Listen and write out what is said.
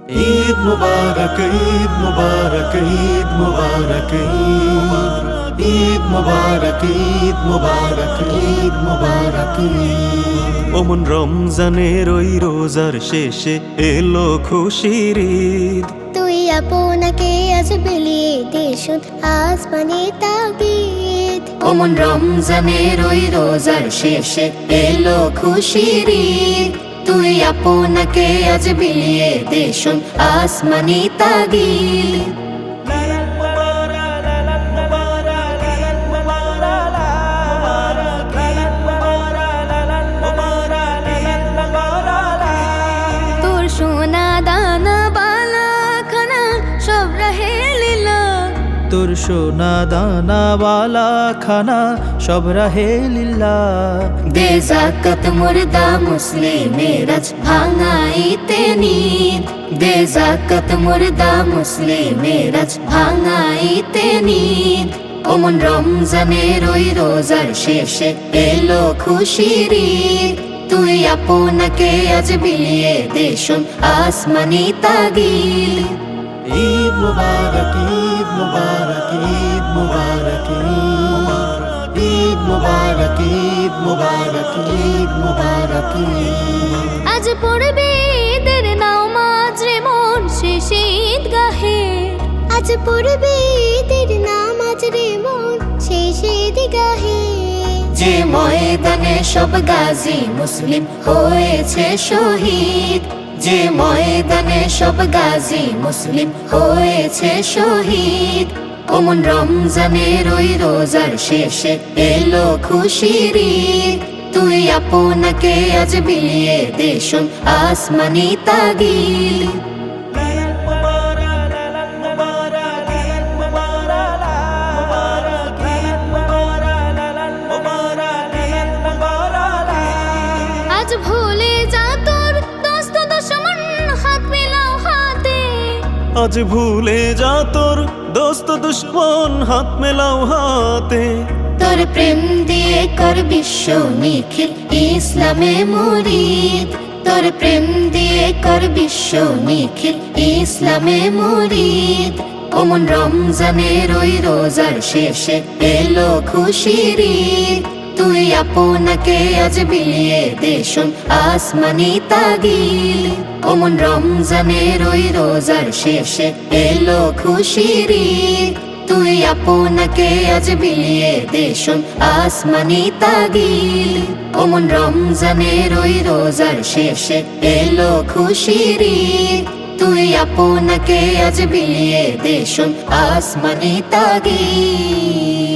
ঈদ মুবারক, ঈদ মুবারক, ঈদ মুবারক, ঈদ মুবারক, ঈদ মুবারক, ঈদ মুবারক। ওমন রমজানের ওই রোজার শেষে এলো খুশির ঈদ। তুই আপনাকে আজ বিলিয়ে দে শুধ আসমানে তাগিদ। ওমন রমজানের ওই রোজার শেষে এলো খুশির ঈদ। তুই আপনাকে আজ বিলিয়ে দে শুন আসমানি তাগিদ। তোর সোনা দানা বালা খানা সব রহে লীলা। তোর সোনা দানা বালা খানা সব রাহে লিল্লা। দে যাকাত মুর্দা মুসলিমের আজ ভাঙাইতে নিদ। দে যাকাত মুর্দা মুসলিমের আজ ভাঙাইতে নিদ। ওমন রমজানের ওই রোজার শেষে এলো খুশির ঈদ। তুই আপনাকে আজ বিলিয়ে দে শুন আসমানি তাগিদ। ঈদ মুবারক, ঈদ মুবারক, ঈদ মুবারক, ঈদ মুবারক, ঈদ মুবারক, ঈদ মুবারক। আজ পড়বে ঈদের নামাজ রে মন শেষে ঈদগাহে। আজ পড়বে ঈদের নামাজ রে মন শেষে ঈদগাহে। যে ময়দানে সব গাজী মুসলিম হয়েছে শহীদ। যে ময়দানে সব গাজী মুসলিম হয়েছে শহীদ। ওমন রমজানের ওই রোজার শেষে এলো খুশির ঈদ। তুই আপনাকে আজ বিলিয়ে দে শুন আসমানি তাগিদ। আজ ভুলে যা তোর দোস্ত দুশমন হাত মেলাও হাতে। আজ ভুলে যা তোর দোস্ত দুশ্মন হাত মেলাও হাতে। তোর প্রেম দিয়ে কর বিশ্ব নিখিল ইসলামে মুরিদ। তোর প্রেম দিয়ে কর বিশ্ব নিখিল ইসলামে মুরিদ। ওমন রমজানের ওই রোজার শেষে এলো খুশির ঈদ। তুই আপনাকে আজ বিলিয়ে দে শুন আসমানি তাগিদ। ওমন রমজানের ওই রোজার শেষে এলো খুশির ঈদ। তুই আপনাকে আজ বিলিয়ে দে শুন আসমানি তাগিদ। ওমন রমজানের ওই রোজার শেষে এলো খুশির ঈদ। তুই আপনাকে আজ বিলিয়ে দে শুন আসমানি তাগিদ।